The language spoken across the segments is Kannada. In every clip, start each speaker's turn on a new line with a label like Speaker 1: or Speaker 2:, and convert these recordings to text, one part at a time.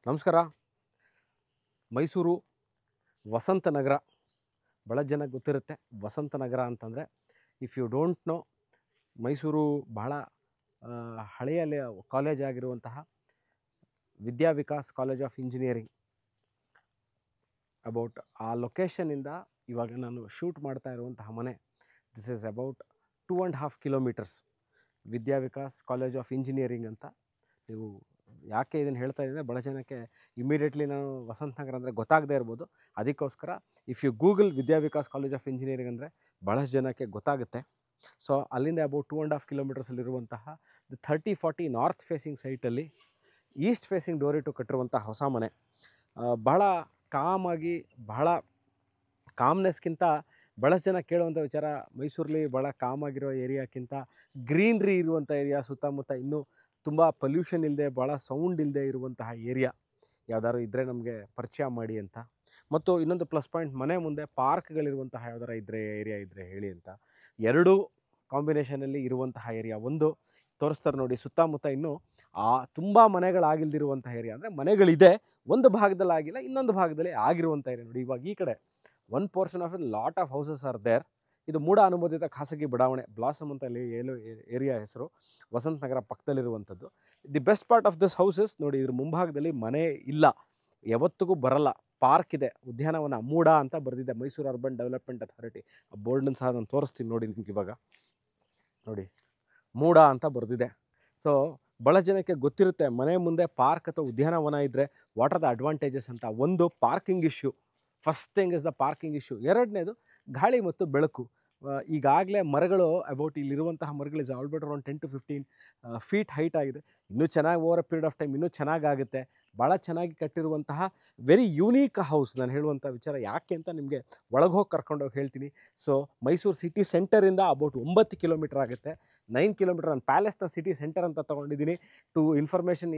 Speaker 1: ನಮಸ್ಕಾರ. ಮೈಸೂರು ವಸಂತ ನಗರ ಭಾಳ ಜನಕ್ಕೆ ಗೊತ್ತಿರುತ್ತೆ. ವಸಂತ ನಗರ ಅಂತಂದರೆ if you don't know, Mysuru ಬಹಳ ಹಳೆಯ ಕಾಲೇಜ್ ಆಗಿರುವಂತಹ Vidya Vikas college of engineering about ಆ ಲೊಕೇಶನಿಂದ ಇವಾಗ ನಾನು ಶೂಟ್ ಮಾಡ್ತಾ ಇರುವಂತಹ ಮನೆ, this is about 2.5 kilometres Vidya Vikas college of engineering ಅಂತ. ನೀವು ಯಾಕೆ ಇದನ್ನು ಹೇಳ್ತಾ ಇದ್ದೀನಿ, ಭಾಳ ಜನಕ್ಕೆ ಇಮಿಡಿಯೇಟ್ಲಿ ನಾನು ವಸಂತ ನಗರ ಅಂದರೆ ಗೊತ್ತಾಗದೇ ಇರ್ಬೋದು. ಅದಕ್ಕೋಸ್ಕರ if you google Vidya Vikas college of engineering ಅಂದರೆ ಭಾಳಷ್ಟು ಜನಕ್ಕೆ ಗೊತ್ತಾಗುತ್ತೆ. ಸೊ ಅಲ್ಲಿಂದ ಅಬೌಟ್ 2.5 ಕಿಲೋಮೀಟರ್ಸಲ್ಲಿರುವಂತಹ 30-40 ನಾರ್ತ್ ಫೇಸಿಂಗ್ ಸೈಟಲ್ಲಿ ಈಸ್ಟ್ ಫೇಸಿಂಗ್ ಡೋರ್ ಇಟ್ಟು ಕಟ್ಟಿರುವಂಥ ಹೊಸ ಮನೆ. ಬಹಳ ಕಾಮಾಗಿ, ಬಹಳ ಕಾಮ್ನೆಸ್ಗಿಂತ ಭಾಳಷ್ಟು ಜನ ಕೇಳುವಂಥ ವಿಚಾರ, ಮೈಸೂರಲ್ಲಿ ಭಾಳ ಕಾಮಾಗಿರೋ ಏರಿಯಾಕ್ಕಿಂತ ಗ್ರೀನ್ರಿ ಇರುವಂಥ ಏರಿಯಾ, ಸುತ್ತಮುತ್ತ ಇನ್ನೂ ತುಂಬ ಪೊಲ್ಯೂಷನ್ ಇಲ್ಲದೆ, ಭಾಳ ಸೌಂಡ್ ಇಲ್ಲದೆ ಇರುವಂತಹ ಏರಿಯಾ ಯಾವ್ದಾದ್ರು ಇದ್ದರೆ ನಮಗೆ ಪರಿಚಯ ಮಾಡಿ ಅಂತ. ಮತ್ತು ಇನ್ನೊಂದು ಪ್ಲಸ್ ಪಾಯಿಂಟ್, ಮನೆ ಮುಂದೆ ಪಾರ್ಕ್ಗಳಿರುವಂತಹ ಯಾವ್ದಾರು ಏರಿಯಾ ಇದ್ದರೆ ಹೇಳಿ ಅಂತ. ಎರಡೂ ಕಾಂಬಿನೇಷನಲ್ಲಿ ಇರುವಂತಹ ಏರಿಯಾ. ಒಂದು ತೋರಿಸ್ತಾರೆ ನೋಡಿ, ಸುತ್ತಮುತ್ತ ಇನ್ನೂ ತುಂಬ ಮನೆಗಳಾಗಿಲ್ದಿರುವಂಥ ಏರಿಯಾ. ಅಂದರೆ ಮನೆಗಳಿದೆ, ಒಂದು ಭಾಗದಲ್ಲಿ ಆಗಿಲ್ಲ, ಇನ್ನೊಂದು ಭಾಗದಲ್ಲಿ ಆಗಿರುವಂಥ ಏರಿಯಾ ನೋಡಿ. ಇವಾಗ ಈ ಕಡೆ one portion of lot of houses are there. ಇದು ಮೂಡ ಅನುಮೋದಿತ ಖಾಸಗಿ ಬಡಾವಣೆ, ಬ್ಲಾಸಮ್ ಅಂತ ಇಲ್ಲಿ ಏರಿಯಾ ಹೆಸರು, ವಸಂತ ನಗರ ಪಕ್ಕದಲ್ಲಿರುವಂಥದ್ದು. The best part of this houses ನೋಡಿ, ಇದ್ರ ಮುಂಭಾಗದಲ್ಲಿ ಮನೆ ಇಲ್ಲ, ಯಾವತ್ತಿಗೂ ಬರಲ್ಲ, ಪಾರ್ಕ್ ಇದೆ, ಉದ್ಯಾನವನ, ಮೂಡ ಅಂತ ಬರೆದಿದೆ ಮೈಸೂರು ಅರ್ಬನ್ ಡೆವಲಪ್ಮೆಂಟ್ ಅಥಾರಿಟಿ. ಆ ಬೋರ್ಡನ್ನು ಸಹ ನಾನು ತೋರಿಸ್ತೀನಿ ನೋಡಿ ನಿಮ್ಗೆ. ಇವಾಗ ನೋಡಿ, ಮೂಡ ಅಂತ ಬರೆದಿದೆ. ಸೊ ಭಾಳ ಜನಕ್ಕೆ ಗೊತ್ತಿರುತ್ತೆ ಮನೆ ಮುಂದೆ ಪಾರ್ಕ್ ಅಥವಾ ಉದ್ಯಾನವನ ಇದ್ದರೆ ವಾಟ್ ಆರ್ ದ ಅಡ್ವಾಂಟೇಜಸ್ ಅಂತ. ಒಂದು, parking issue. First thing is the parking issue. ಎರಡನೇದು ಗಾಳಿ ಮತ್ತು ಬೆಳಕು. ಈಗಾಗಲೇ ಮರಗಳು ಅಬೌಟ್ ಇಲ್ಲಿರುವಂತಹ ಮರಗಳು is about around 10 to 15 feet height ಆಗಿದೆ. ಇನ್ನೂ ಚೆನ್ನಾಗಿ over a period of time ಇನ್ನೂ ಚೆನ್ನಾಗಾಗುತ್ತೆ. ಭಾಳ ಚೆನ್ನಾಗಿ ಕಟ್ಟಿರುವಂತಹ ವೆರಿ ಯೂನೀಕ್ ಹೌಸ್. ನಾನು ಹೇಳುವಂಥ ವಿಚಾರ ಯಾಕೆ ಅಂತ ನಿಮಗೆ ಒಳಗೆ ಹೋಗಿ ಕರ್ಕೊಂಡೋಗಿ ಹೇಳ್ತೀನಿ. ಸೊ ಮೈಸೂರು ಸಿಟಿ ಸೆಂಟರಿಂದ ಅಬೌಟ್ 9 ಕಿಲೋಮೀಟರ್ ಆಗುತ್ತೆ. 9 ಕಿಲೋಮೀಟರ್. ನಾನು ಪ್ಯಾಲೇಸ್ನ ಸಿಟಿ ಸೆಂಟರ್ ಅಂತ ತೊಗೊಂಡಿದ್ದೀನಿ. To information,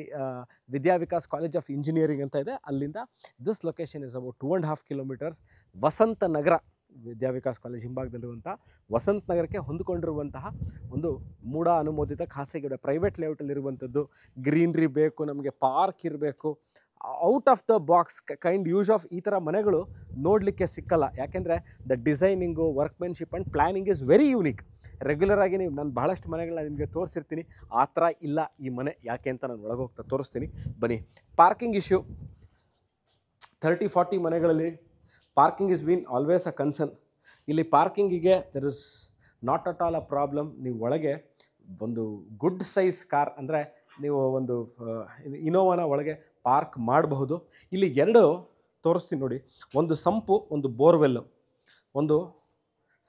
Speaker 1: Vidya Vikas college of engineering ಅಂತ ಇದೆ, ಅಲ್ಲಿಂದ this location is about 2.5 kilometres. Vasantha Nagar, Vidya Vikas college ಹಿಂಭಾಗದಲ್ಲಿರುವಂಥ ವಸಂತ ನಗರಕ್ಕೆ ಹೊಂದಿಕೊಂಡಿರುವಂತಹ ಒಂದು ಮೂಡ ಅನುಮೋದಿತ ಖಾಸಗಿ ಪ್ರೈವೇಟ್ ಲೇಔಟಲ್ಲಿರುವಂಥದ್ದು. ಗ್ರೀನ್ರಿ ಬೇಕು ನಮಗೆ, ಪಾರ್ಕ್ ಇರಬೇಕು, out of the box kind use of ಈ ಥರ ಮನೆಗಳು ನೋಡಲಿಕ್ಕೆ ಸಿಕ್ಕಲ್ಲ. ಯಾಕೆಂದರೆ the designing, workmanship and planning is very unique. ರೆಗ್ಯುಲರಾಗಿ ನೀವು ನಾನು ಭಾಳಷ್ಟು ಮನೆಗಳನ್ನ ನಿಮಗೆ ತೋರಿಸಿರ್ತೀನಿ, ಆ ಥರ ಇಲ್ಲ ಈ ಮನೆ. ಯಾಕೆ ಅಂತ ನಾನು ಒಳಗೆ ಹೋಗ್ತಾ ತೋರಿಸ್ತೀನಿ ಬನ್ನಿ. ಪಾರ್ಕಿಂಗ್ ಇಶ್ಯೂ 30-40 ಮನೆಗಳಲ್ಲಿ parking is been always a concern. ಇಲ್ಲಿ ಪಾರ್ಕಿಂಗಿಗೆ there is not at all a problem. ನೀವು ಒಳಗೆ ಒಂದು ಗುಡ್ ಸೈಜ್ ಕಾರ್ ಅಂದರೆ ನೀವು ಒಂದು ಇನೋವಾನ ಒಳಗೆ ಪಾರ್ಕ್ ಮಾಡಬಹುದು. ಇಲ್ಲಿ ಎರಡು ತೋರಿಸ್ತೀನಿ ನೋಡಿ, ಒಂದು ಸಂಪು, ಒಂದು ಬೋರ್ವೆಲ್ಲು. ಒಂದು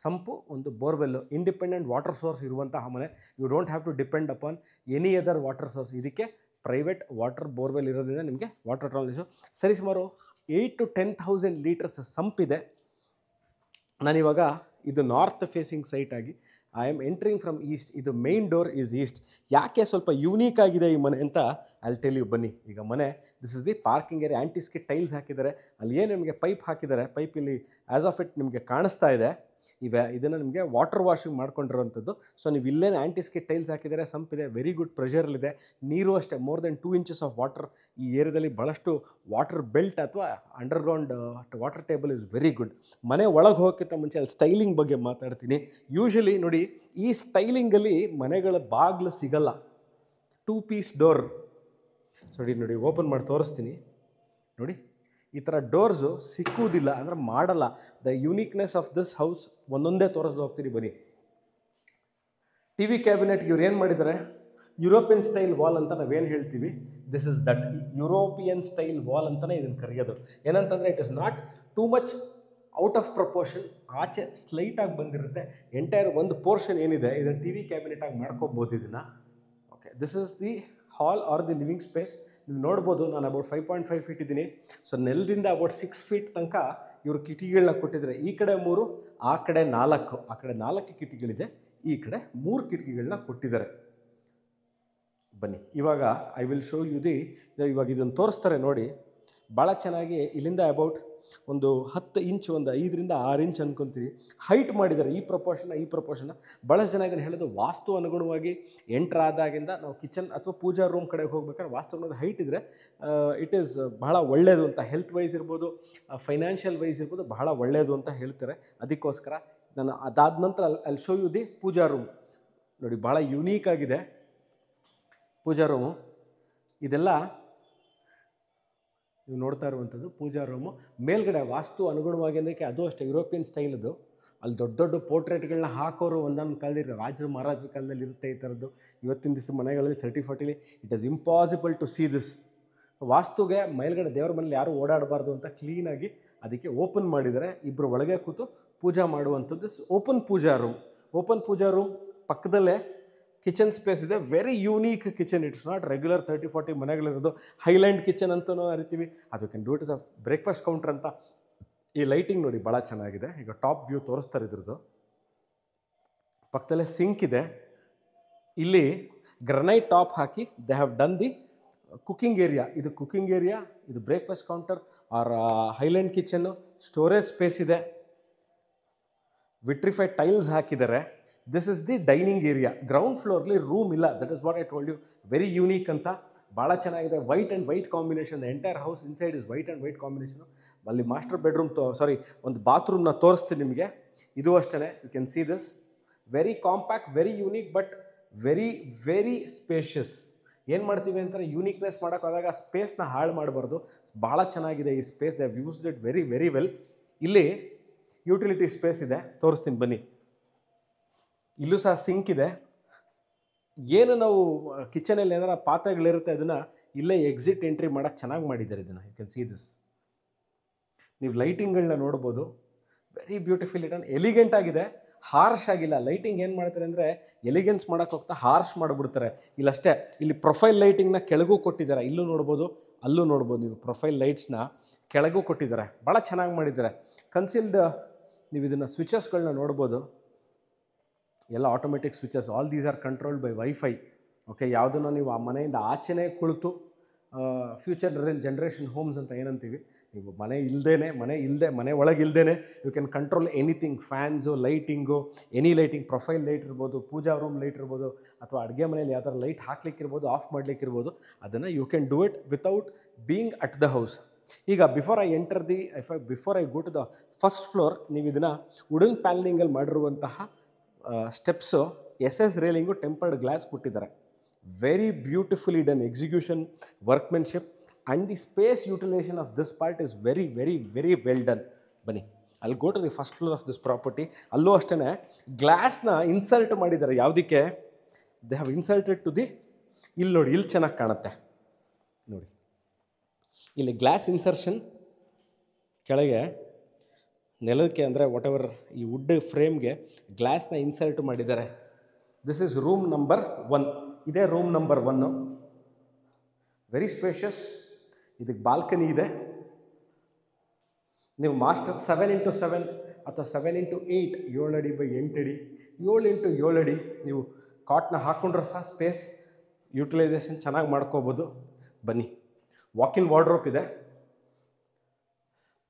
Speaker 1: ಸಂಪು, ಒಂದು ಬೋರ್ವೆಲ್ಲು, ಇಂಡಿಪೆಂಡೆಂಟ್ ವಾಟರ್ ಸೋರ್ಸ್ ಇರುವಂತಹ ಮನೆ. You don't have to depend upon any other water source. ಇದಕ್ಕೆ ಪ್ರೈವೇಟ್ ವಾಟರ್ ಬೋರ್ವೆಲ್ ಇರೋದ್ರಿಂದ ನಿಮಗೆ ವಾಟರ್ ಟ್ರಾನ್ಸ್ಮಿಷನ್ ಸರಿಸುಮಾರು 8,000 to 10,000 ಲೀಟರ್ಸ್ ಸಂಪಿದೆ. ನಾನಿವಾಗ ಇದು ನಾರ್ತ್ ಫೇಸಿಂಗ್ ಸೈಟ್ ಆಗಿ I am entering from East. ಇದು ಮೇನ್ ಡೋರ್ ಈಸ್ ಈಸ್ಟ್. ಯಾಕೆ ಸ್ವಲ್ಪ ಯೂನೀಕ್ ಆಗಿದೆ ಈ ಮನೆ ಅಂತ ಐಲ್ ಟೆಲ್ ಯು ಬನ್ನಿ. ಈಗ ಮನೆ, this is the parking area. Anti-skid tiles ಹಾಕಿದ್ದಾರೆ. ಅಲ್ಲಿ ಏನು ನಿಮಗೆ ಪೈಪ್ ಹಾಕಿದ್ದಾರೆ, ಪೈಪ್ ಇಲ್ಲಿ ಆ್ಯಸ್ ಆಫ್ ಇಟ್ ನಿಮಗೆ ಕಾಣಿಸ್ತಾ ಇದೆ. ಇದನ್ನು ನಿಮಗೆ ವಾಟರ್ ವಾಷಿಂಗ್ ಮಾಡ್ಕೊಂಡಿರೋವಂಥದ್ದು. ಸೊ ನೀವು ಇಲ್ಲೇನು ಆ್ಯಂಟಿಸ್ಕಿಟ್ ಟೈಲ್ಸ್ ಹಾಕಿದ್ದಾರೆ, ಸಂಪಿದೆ, ವೆರಿ ಗುಡ್ ಪ್ರೆಷರಲ್ಲಿದೆ. ನೀರು ಅಷ್ಟೇ, more than 2 inches of water. ಈ ಏರಿಯಾದಲ್ಲಿ ಭಾಳಷ್ಟು ವಾಟರ್ ಬೆಲ್ಟ್ ಅಥವಾ underground water table is very good. ಮನೆ ಒಳಗೆ ಹೋಗೋಕ್ಕಿಂತ ಮುಂಚೆ ಅಲ್ಲಿ ಸ್ಟೈಲಿಂಗ್ ಬಗ್ಗೆ ಮಾತಾಡ್ತೀನಿ. ಯೂಶಲಿ ನೋಡಿ, ಈ ಸ್ಟೈಲಿಂಗಲ್ಲಿ ಮನೆಗಳ ಬಾಗಿಲು ಸಿಗಲ್ಲ, 2 piece ಡೋರ್. ನೋಡಿ ಓಪನ್ ಮಾಡಿ ತೋರಿಸ್ತೀನಿ ನೋಡಿ. ಈ ಥರ ಡೋರ್ಸು ಸಿಕ್ಕುವುದಿಲ್ಲ, ಅಂದರೆ ಮಾಡಲ್ಲ. The uniqueness of this house ಒಂದೊಂದೇ ತೋರಿಸ್ದು ಹೋಗ್ತೀರಿ ಬನ್ನಿ. ಟಿ ವಿ ಕ್ಯಾಬಿನೆಟ್ಗೆ ಇವ್ರು ಏನು ಮಾಡಿದ್ದಾರೆ, ಯುರೋಪಿಯನ್ ಸ್ಟೈಲ್ ವಾಲ್ ಅಂತ ನಾವೇನು ಹೇಳ್ತೀವಿ, this is that. European style wall ಅಂತಲೇ ಇದನ್ನು ಕರೆಯೋದು. ಏನಂತಂದರೆ it is not too much out of proportion. ಆಚೆ ಸ್ಲೈಟಾಗಿ ಬಂದಿರುತ್ತೆ. ಎಂಟೈರ್ ಒಂದು ಪೋರ್ಷನ್ ಏನಿದೆ ಇದನ್ನು ಟಿ ವಿ ಕ್ಯಾಬಿನೆಟಾಗಿ ಮಾಡ್ಕೋಬೋದು ಇದನ್ನು. Okay, this is the hall R the living space. ನೀವು ನೋಡ್ಬೋದು, ನಾನು ಅಬೌಟ್ 5.5 feet ಇದ್ದೀನಿ. ಸೊ ನೆಲದಿಂದ ಅಬೌಟ್ 6 feet ತನಕ ಇವರು ಕಿಟಕಿಗಳನ್ನ ಕೊಟ್ಟಿದ್ದಾರೆ. ಈ ಕಡೆ 3, ಆ ಕಡೆ 4. ಆ ಕಡೆ 4 ಕಿಟಕಿಗಳಿದೆ, ಈ ಕಡೆ 3 ಕಿಟಕಿಗಳನ್ನ ಕೊಟ್ಟಿದ್ದಾರೆ. ಬನ್ನಿ ಇವಾಗ I will show you the. ಇವಾಗ ಇದನ್ನು ತೋರಿಸ್ತಾರೆ ನೋಡಿ, ಭಾಳ ಚೆನ್ನಾಗಿ. ಇಲ್ಲಿಂದ ಅಬೌಟ್ ಒಂದು 10 ಇಂಚ್, ಒಂದು 5ರಿಂದ 6 ಇಂಚ್ ಅನ್ಕೊತೀವಿ ಹೈಟ್ ಮಾಡಿದ್ದಾರೆ. ಈ ಪ್ರಪೋರ್ಷನ್ನ ಭಾಳಷ್ಟು ಜನ ಇದನ್ನು ಹೇಳೋದು ವಾಸ್ತು ಅನುಗುಣವಾಗಿ ಎಂಟರ್ ಆದಾಗಿಂದ ನಾವು ಕಿಚನ್ ಅಥವಾ ಪೂಜಾ ರೂಮ್ ಕಡೆಗೆ ಹೋಗ್ಬೇಕಾದ್ರೆ ವಾಸ್ತು ಅನ್ನೋದು ಹೈಟ್ ಇದ್ದರೆ ಇಟ್ ಈಸ್ ಬಹಳ ಒಳ್ಳೆಯದು ಅಂತ, ಹೆಲ್ತ್ ವೈಸ್ ಇರ್ಬೋದು, ಫೈನಾನ್ಷಿಯಲ್ ವೈಸ್ ಇರ್ಬೋದು, ಬಹಳ ಒಳ್ಳೆಯದು ಅಂತ ಹೇಳ್ತಾರೆ. ಅದಕ್ಕೋಸ್ಕರ ನಾನು ಅದಾದ ನಂತರ ಅಲ್ಲಿ show you the pooja room. ನೋಡಿ, ಭಾಳ ಯುನೀಕ್ ಆಗಿದೆ ಪೂಜಾ ರೂಮು. ಇದೆಲ್ಲ ನೀವು ನೋಡ್ತಾ ಇರುವಂಥದ್ದು ಪೂಜಾ ರೂಮು. ಮೇಲ್ಗಡೆ ವಾಸ್ತು ಅನುಗುಣವಾಗಿ ಅದಕ್ಕೆ ಅದು ಅಷ್ಟೇ ಯುರೋಪಿಯನ್ ಸ್ಟೈಲದು. ಅಲ್ಲಿ ದೊಡ್ಡ ದೊಡ್ಡ ಪೋರ್ಟ್ರೇಟ್ಗಳನ್ನ ಹಾಕೋರು ಒಂದೊಂದು ಕಾಲದಲ್ಲಿ ರಾಜರು ಮಹಾರಾಜರ ಕಾಲದಲ್ಲಿ ಇರುತ್ತೆ ಈ ಥರದ್ದು. ಇವತ್ತಿನ ದಿವಸ ಮನೆಗಳಲ್ಲಿ 30-40 it is impossible to see this. ವಾಸ್ತುಗೆ ಮೇಲ್ಗಡೆ ದೇವ್ರ ಮನೇಲಿ ಯಾರೂ ಓಡಾಡಬಾರ್ದು ಅಂತ ಕ್ಲೀನಾಗಿ ಅದಕ್ಕೆ ಓಪನ್ ಮಾಡಿದರೆ ಇಬ್ಬರು ಒಳಗೆ ಕೂತು ಪೂಜಾ ಮಾಡುವಂಥದ್ದು. ಓಪನ್ ಪೂಜಾ ರೂಮ್ ಪಕ್ಕದಲ್ಲೇ ಕಿಚನ್ ಸ್ಪೇಸ್ ಇದೆ. Very unique kitchen. It's not regular 30-40 ಮನೆಗಳಿರೋದು ಹೈಲ್ಯಾಂಡ್ ಕಿಚನ್ ಅಂತಲೂ ಅರಿತೀವಿ. ಅದು can do it is a breakfast counter ಅಂತ. ಈ ಲೈಟಿಂಗ್ ನೋಡಿ ಭಾಳ ಚೆನ್ನಾಗಿದೆ. ಈಗ ಟಾಪ್ ವ್ಯೂ ತೋರಿಸ್ತಾರೆ ಇದ್ರದ್ದು. ಪಕ್ಕದಲ್ಲೇ ಸಿಂಕ್ ಇದೆ. ಇಲ್ಲಿ ಗ್ರನೈಟ್ ಟಾಪ್ ಹಾಕಿ they have done the cooking area. ಇದು ಕುಕ್ಕಿಂಗ್ ಏರಿಯಾ, ಇದು breakfast counter or highland kitchen. Storage space ಇದೆ. ವಿಟ್ರಿಫೈಡ್ ಟೈಲ್ಸ್ ಹಾಕಿದ್ದಾರೆ. This is the dining area. Ground ಫ್ಲೋರ್ಲಿ ರೂಮ್ ಇಲ್ಲ. That is what I told you. Very unique ಅಂತ. ಭಾಳ ಚೆನ್ನಾಗಿದೆ. White and white combination. Entire house inside is white and white combination. ಅಲ್ಲಿ ಮಾಸ್ಟರ್ ಬೆಡ್ರೂಮ್ ಒಂದು ಬಾತ್ರೂಮ್ನ ತೋರಿಸ್ತೀನಿ ನಿಮಗೆ. ಇದು ಅಷ್ಟೇ. You can see this. Very compact, very unique, but very very spacious. ಏನು ಮಾಡ್ತೀವಿ ಅಂತಾರೆ, ಯೂನಿಕ್ನೆಸ್ ಮಾಡೋಕ್ಕಾದಾಗ ಸ್ಪೇಸ್ನ ಹಾಳು ಮಾಡಬಾರ್ದು. ಭಾಳ ಚೆನ್ನಾಗಿದೆ ಈ space. They have used it very very well. ಇಲ್ಲಿ ಯುಟಿಲಿಟಿ ಸ್ಪೇಸ್ ಇದೆ, ತೋರಿಸ್ತೀನಿ ಬನ್ನಿ. ಇಲ್ಲೂ ಸಹ ಸಿಂಕ್ ಇದೆ. ಏನು ನಾವು ಕಿಚನಲ್ಲಿ ಏನಾರ ಪಾತ್ರೆಗಳಿರುತ್ತೆ ಅದನ್ನು ಇಲ್ಲೇ ಎಕ್ಸಿಟ್ ಎಂಟ್ರಿ ಮಾಡೋಕ್ಕೆ ಚೆನ್ನಾಗಿ ಮಾಡಿದ್ದಾರೆ ಇದನ್ನು. You can see this. ನೀವು ಲೈಟಿಂಗ್ಗಳನ್ನ ನೋಡ್ಬೋದು. Very beautiful it. ಎಲಿಗೆಂಟ್ ಆಗಿದೆ, ಹಾರ್ಶ್ ಆಗಿಲ್ಲ. ಲೈಟಿಂಗ್ ಏನು ಮಾಡ್ತಾರೆ ಅಂದರೆ ಎಲಿಗೆನ್ಸ್ ಮಾಡೋಕ್ಕೆ ಹೋಗ್ತಾ ಹಾರ್ಶ್ ಮಾಡಿಬಿಡ್ತಾರೆ. ಇಲ್ಲಷ್ಟೇ. ಇಲ್ಲಿ ಪ್ರೊಫೈಲ್ ಲೈಟಿಂಗ್ನ ಕೆಳಗೂ ಕೊಟ್ಟಿದ್ದಾರೆ. ಇಲ್ಲೂ ನೋಡ್ಬೋದು, ಅಲ್ಲೂ ನೋಡ್ಬೋದು. ನೀವು ಪ್ರೊಫೈಲ್ ಲೈಟ್ಸ್ನ ಕೆಳಗೂ ಕೊಟ್ಟಿದ್ದಾರೆ. ಭಾಳ ಚೆನ್ನಾಗಿ ಮಾಡಿದ್ದಾರೆ. ಕನ್ಸಿಲ್ಡ್ ನೀವು ಇದನ್ನು ಸ್ವಿಚಸ್ಗಳನ್ನ ನೋಡ್ಬೋದು. ಎಲ್ಲ automatic switches. All these R controlled by wifi. Okay, ಯಾವುದನ್ನು ನೀವು ಆ ಮನೆಯಿಂದ ಆಚೆನೇ ಕುಳಿತು ಫ್ಯೂಚರ್ ಜನ್ರೇಷನ್ ಹೋಮ್ಸ್ ಅಂತ ಏನಂತೀವಿ, ನೀವು ಮನೆ ಒಳಗಿಲ್ದೇ you can control anything. Fans, lighting, any lighting, profile light ಇರ್ಬೋದು, ಪೂಜಾ ರೂಮ್ ಲೈಟ್ ಇರ್ಬೋದು, ಅಥವಾ ಅಡುಗೆ ಮನೆಯಲ್ಲಿ ಯಾವ ಥರ ಲೈಟ್ ಹಾಕ್ಲಿಕ್ಕಿರ್ಬೋದು, ಆಫ್ ಮಾಡಲಿಕ್ಕಿರ್ಬೋದು. ಅದನ್ನು you can do it without being at the house. ಈಗ before I go to the first floor, ನೀವು ಇದನ್ನು ವುಡನ್ ಪ್ಯಾನಲಿಂಗಲ್ಲಿ ಮಾಡಿರುವಂತಹ steps, SS railing, tempered glass ಕೊಟ್ಟಿದ್ದಾರೆ. Very beautifully done execution, workmanship, and the space utilisation of this part is very very very well done. ಬನ್ನಿ, ಅಲ್ಲಿ go to the first floor of this property. ಅಲ್ಲೂ ಅಷ್ಟೇ ಗ್ಲಾಸ್ನ ಇನ್ಸರ್ಟ್ ಮಾಡಿದ್ದಾರೆ. ಯಾವುದಕ್ಕೆ? They have inserted to the, ಇಲ್ಲಿ ನೋಡಿ, ಇಲ್ಲಿ ಚೆನ್ನಾಗಿ ಕಾಣುತ್ತೆ ನೋಡಿ. ಇಲ್ಲಿ ಗ್ಲಾಸ್ ಇನ್ಸರ್ಷನ್ ಕೆಳಗೆ ನೆಲಕ್ಕೆ, ಅಂದರೆ ವಾಟ್ ಎವರ್ ಈ ವುಡ್ ಫ್ರೇಮ್ಗೆ ಗ್ಲಾಸ್ನ ಇನ್ಸರ್ಟ್ ಮಾಡಿದ್ದಾರೆ. This is room number 1. ಇದೇ ರೂಮ್ ನಂಬರ್ 1. Very spacious. ಇದಕ್ಕೆ ಬಾಲ್ಕನಿ ಇದೆ. ನೀವು ಮಾಸ್ಟರ್ 7x7 ಅಥವಾ 7x8, 7 ಅಡಿ ಬೈ 8 ಅಡಿ, 7x7 ಅಡಿ ನೀವು ಕಾಟ್ನ ಹಾಕ್ಕೊಂಡ್ರೆ ಸಹ ಸ್ಪೇಸ್ ಯುಟಿಲೈಸೇಷನ್ ಚೆನ್ನಾಗಿ ಮಾಡ್ಕೋಬೋದು. ಬನ್ನಿ, ವಾಕಿನ್ ವಾರ್ಡ್ರೋಪ್ ಇದೆ.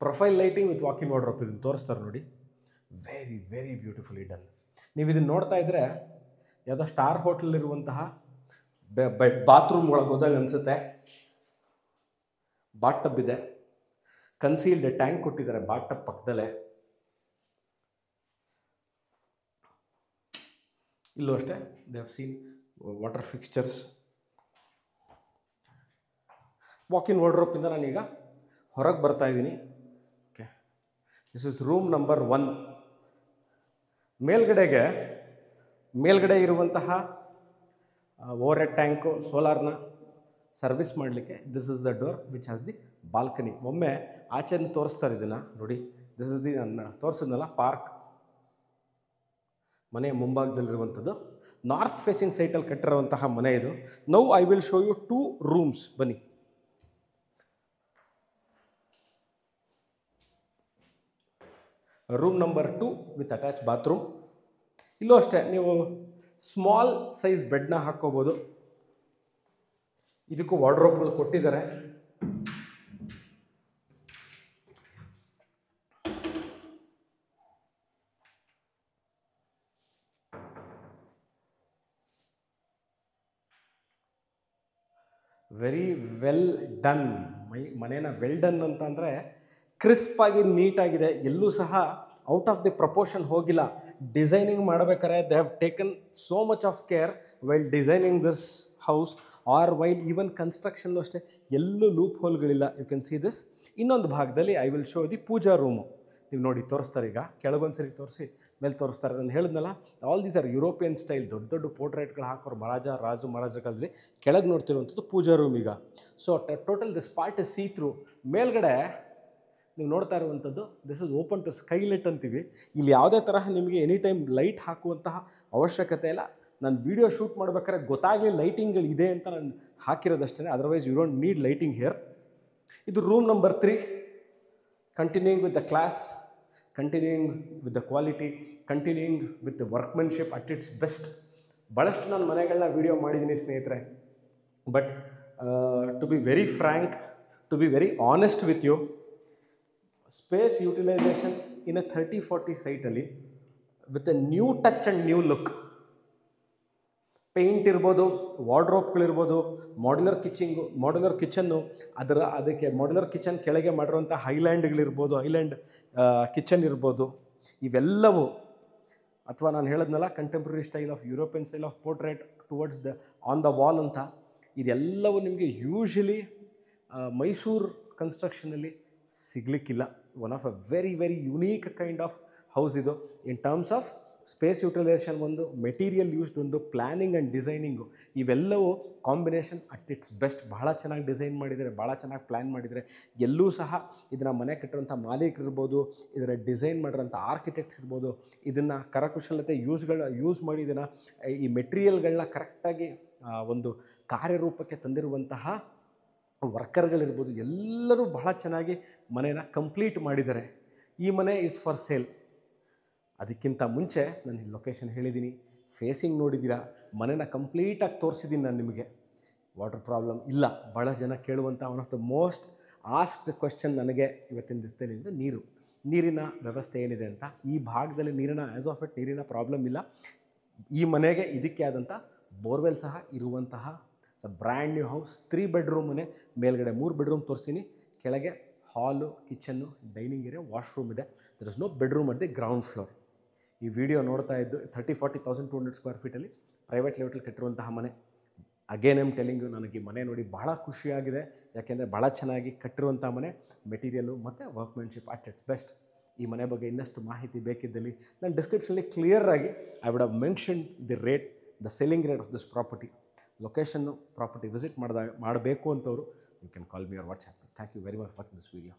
Speaker 1: Profile lighting with walk-in wardrobe ಇದನ್ನು ತೋರಿಸ್ತಾರೆ ನೋಡಿ. Very very beautifully done. ನೀವು ಇದನ್ನು ನೋಡ್ತಾ ಇದ್ದರೆ ಯಾವುದೋ ಸ್ಟಾರ್ ಹೋಟೆಲಿರುವಂತಹ ಬಾತ್ರೂಮ್ ಒಳಗೆ ಹೋದಾಗ ಅನಿಸುತ್ತೆ. ಬಾತ್ ಟಬ್ ಇದೆ. ಕನ್ಸೀಲ್ಡ್ ಟ್ಯಾಂಕ್ ಕೊಟ್ಟಿದ್ದಾರೆ ಬಾತ್ ಟಬ್ ಪಕ್ಕದಲ್ಲೇ. ಇಲ್ಲೂ ಅಷ್ಟೇ they have seen water fixtures. Walk in ವಾರ್ಡ್ರೋಪಿಂದ ನಾನೀಗ ಹೊರಗೆ ಬರ್ತಾ ಇದ್ದೀನಿ. Okay, this is room number 1. ಮೇಲ್ಗಡೆ ಇರುವಂತಹ ಓವರ್ ಹೆಡ್ ಟ್ಯಾಂಕು, ಸೋಲಾರ್ನ ಸರ್ವಿಸ್ ಮಾಡಲಿಕ್ಕೆ this is the door which has the balcony. ಒಮ್ಮೆ ಆಚೆಯಿಂದ ತೋರಿಸ್ತಾರೆ ಇದನ್ನು ನೋಡಿ. ದಿಸ್ ಇಸ್ ದಿ ನಾನು ತೋರಿಸಿದ್ನಲ್ಲ ಪಾರ್ಕ್, ಮನೆಯ ಮುಂಭಾಗದಲ್ಲಿರುವಂಥದ್ದು. ನಾರ್ತ್ ಫೇಸಿಂಗ್ ಸೈಟಲ್ಲಿ ಕಟ್ಟಿರುವಂತಹ ಮನೆ ಇದು. Now I will show you 2 rooms. ಬನ್ನಿ. Room number 2 with attach bathroom. ಇಲ್ಲೂ ಅಷ್ಟೇ ನೀವು ಸ್ಮಾಲ್ ಸೈಜ್ ಬೆಡ್ನ ಹಾಕ್ಕೋಬೋದು. ಇದಕ್ಕೂ ವಾರ್ಡ್ರೋಬ್ಗಳು ಕೊಟ್ಟಿದ್ದಾರೆ. Very well done. ಮನೇನ ವೆಲ್ ಡನ್ ಅಂತಂದರೆ ಕ್ರಿಸ್ಪಾಗಿ ನೀಟಾಗಿದೆ, ಎಲ್ಲೂ ಸಹ ಔಟ್ ಆಫ್ ದಿ ಪ್ರಪೋರ್ಷನ್ ಹೋಗಿಲ್ಲ. ಡಿಸೈನಿಂಗ್ ಮಾಡಬೇಕಾದ್ರೆ they have taken so much of care while designing this house or while even ಕನ್ಸ್ಟ್ರಕ್ಷನ್ಲು ಅಷ್ಟೇ ಎಲ್ಲೂ ಲೂಪ್ ಹೋಲ್ಗಳಿಲ್ಲ. You can see this. ಇನ್ನೊಂದು ಭಾಗದಲ್ಲಿ I will show the puja room. ನೀವು ನೋಡಿ ತೋರಿಸ್ತಾರೆ, ಈಗ ಕೆಳಗೊಂದು ಸರಿ ತೋರಿಸಿ ಮೇಲೆ ತೋರಿಸ್ತಾರೆ. ನಾನು ಹೇಳಿದ್ನಲ್ಲ, all these are European style, ದೊಡ್ಡ ದೊಡ್ಡ ಪೋರ್ಟ್ರೇಟ್ಗಳು ಹಾಕೋರು ಮಹಾರಾಜರ ಕಾಲದಲ್ಲಿ. ಕೆಳಗೆ ನೋಡ್ತಿರುವಂಥದ್ದು ಪೂಜಾ ರೂಮ್. ಈಗ so total this part is see through. ಮೇಲ್ಗಡೆ ನೀವು ನೋಡ್ತಾ ಇರುವಂಥದ್ದು this is open to skylight ಅಂತೀವಿ. ಇಲ್ಲಿ ಯಾವುದೇ ತರಹ ನಿಮಗೆ ಎನಿ ಟೈಮ್ ಲೈಟ್ ಹಾಕುವಂತಹ ಅವಶ್ಯಕತೆ ಇಲ್ಲ. ನಾನು ವೀಡಿಯೋ ಶೂಟ್ ಮಾಡ್ಬೇಕಾದ್ರೆ ಗೊತ್ತಾಗಲಿ ಲೈಟಿಂಗ್ಗಳು ಇದೆ ಅಂತ ನಾನು ಹಾಕಿರೋದಷ್ಟೇ, otherwise you don't need lighting here. ಇದು room number 3. Continuing with the class, continuing with the quality, continuing with the workmanship at its best. ಭಾಳಷ್ಟು ನಾನು ಮನೆಗಳನ್ನ ವೀಡಿಯೋ ಮಾಡಿದ್ದೀನಿ ಸ್ನೇಹಿತರೆ, but to be very frank, to be very honest with you, space utilisation in a 30-40 ಸೈಟಲ್ಲಿ with a new touch and new look. Paint ಇರ್ಬೋದು, ವಾರ್ಡ್ರೋಬ್ಗಳಿರ್ಬೋದು, ಮಾಡ್ಯುಲರ್ ಕಿಚನ್ನು, ಅದಕ್ಕೆ ಮಾಡ್ಯುಲರ್ ಕಿಚನ್ ಕೆಳಗೆ ಮಾಡಿರುವಂಥ ಹೈಲ್ಯಾಂಡ್ಗಳಿರ್ಬೋದು, ಹೈಲ್ಯಾಂಡ್ ಕಿಚನ್ ಇರ್ಬೋದು, ಇವೆಲ್ಲವೂ, ಅಥವಾ ನಾನು ಹೇಳಿದ್ನಲ್ಲ contemporary style of European style of portrait towards the on the wall ಅಂತ, ಇದೆಲ್ಲವೂ ನಿಮಗೆ ಯೂಶಲಿ ಮೈಸೂರು ಕನ್ಸ್ಟ್ರಕ್ಷನಲ್ಲಿ ಸಿಗಲಿಕ್ಕಿಲ್ಲ. One of a very very unique kind of house ಇದು. In terms of space utilisation ಒಂದು, ಮೆಟೀರಿಯಲ್ ಯೂಸ್ಡ್ ಒಂದು, ಪ್ಲ್ಯಾನಿಂಗ್ ಆ್ಯಂಡ್ ಡಿಸೈನಿಂಗು, ಇವೆಲ್ಲವೂ ಕಾಂಬಿನೇಷನ್ ಅಟ್ ಇಟ್ಸ್ ಬೆಸ್ಟ್. ಭಾಳ ಚೆನ್ನಾಗಿ ಡಿಸೈನ್ ಮಾಡಿದರೆ, ಭಾಳ ಚೆನ್ನಾಗಿ ಪ್ಲ್ಯಾನ್ ಮಾಡಿದರೆ. ಎಲ್ಲೂ ಸಹ ಇದನ್ನು ಮನೆ ಕಟ್ಟಿರೋಂಥ ಮಾಲೀಕರಿರ್ಬೋದು, ಇದರ ಡಿಸೈನ್ ಮಾಡಿರೋಂಥ ಆರ್ಕಿಟೆಕ್ಟ್ಸ್ ಇರ್ಬೋದು, ಇದನ್ನು ಕರಕುಶಲತೆ ಯೂಸ್ ಮಾಡಿ ಇದನ್ನು ಈ ಮೆಟೀರಿಯಲ್ಗಳನ್ನ ಕರೆಕ್ಟಾಗಿ ಒಂದು ಕಾರ್ಯರೂಪಕ್ಕೆ ತಂದಿರುವಂತಹ ವರ್ಕರ್ಗಳಿರ್ಬೋದು, ಎಲ್ಲರೂ ಬಹಳ ಚೆನ್ನಾಗಿ ಮನೇನ ಕಂಪ್ಲೀಟ್ ಮಾಡಿದ್ದಾರೆ. ಈ ಮನೆ ಈಸ್ ಫಾರ್ ಸೇಲ್. ಅದಕ್ಕಿಂತ ಮುಂಚೆ ನಾನು ಲೊಕೇಶನ್ ಹೇಳಿದ್ದೀನಿ, ಫೇಸಿಂಗ್ ನೋಡಿದ್ದೀರಾ, ಮನೇನ ಕಂಪ್ಲೀಟಾಗಿ ತೋರಿಸಿದ್ದೀನಿ ನಾನು ನಿಮಗೆ. ವಾಟರ್ ಪ್ರಾಬ್ಲಮ್ ಇಲ್ಲ. ಭಾಳಷ್ಟು ಜನ ಕೇಳುವಂಥ one of the most asked question ನನಗೆ ಇವತ್ತಿನ ದಿವಸದಲ್ಲಿ ನೀರಿನ ವ್ಯವಸ್ಥೆ ಏನಿದೆ ಅಂತ. ಈ ಭಾಗದಲ್ಲಿ ಆ್ಯಸ್ ಆಫ್ ಇಟ್ ನೀರಿನ ಪ್ರಾಬ್ಲಮ್ ಇಲ್ಲ. ಈ ಮನೆಗೆ ಇದಕ್ಕೆ ಆದಂಥ ಬೋರ್ವೆಲ್ ಸಹ ಇರುವಂತಹ ಬ್ರ್ಯಾಂಡ್ ನ್ಯೂ ಹೌಸ್. 3 ಬೆಡ್ರೂಮ್ ಮನೆ. ಮೇಲ್ಗಡೆ 3 ಬೆಡ್ರೂಮ್ ತೋರಿಸ್ತೀನಿ, ಕೆಳಗೆ hall, kitchen, dining area, washroom ಇದೆ. There is no bedroom at the ground floor. ಈ ವಿಡಿಯೋ ನೋಡ್ತಾ ಇದ್ದು 30-40,200 ಸ್ಕ್ವೇರ್ ಫೀಟಲ್ಲಿ ಪ್ರೈವೇಟ್ ಲೆವೆಟಲ್ಲಿ ಕಟ್ಟಿರುವಂತಹ ಮನೆ. ಅಗೇನ್ ಐಮ್ ಟೆಲಿಂಗ್ ಯು, ನನಗೆ ಈ ಮನೆ ನೋಡಿ ಭಾಳ ಖುಷಿಯಾಗಿದೆ. ಯಾಕೆಂದರೆ ಭಾಳ ಚೆನ್ನಾಗಿ ಕಟ್ಟಿರುವಂಥ ಮನೆ, ಮೆಟೀರಿಯಲ್ಲು ಮತ್ತು ವರ್ಕ್ಮೆನ್ಶಿಪ್ ಅಟ್ ಇಟ್ಸ್ ಬೆಸ್ಟ್. ಈ ಮನೆ ಬಗ್ಗೆ ಇನ್ನಷ್ಟು ಮಾಹಿತಿ ಬೇಕಿದ್ದಲ್ಲಿ ನಾನು ಡಿಸ್ಕ್ರಿಪ್ಷನಲ್ಲಿ ಕ್ಲಿಯರಾಗಿ I would have mentioned the rate, the selling rate of this property. Location, property visit ಮಾಡಬೇಕು ಅಂತವರು, you can call me or WhatsApp. Thank you very much for watching this video.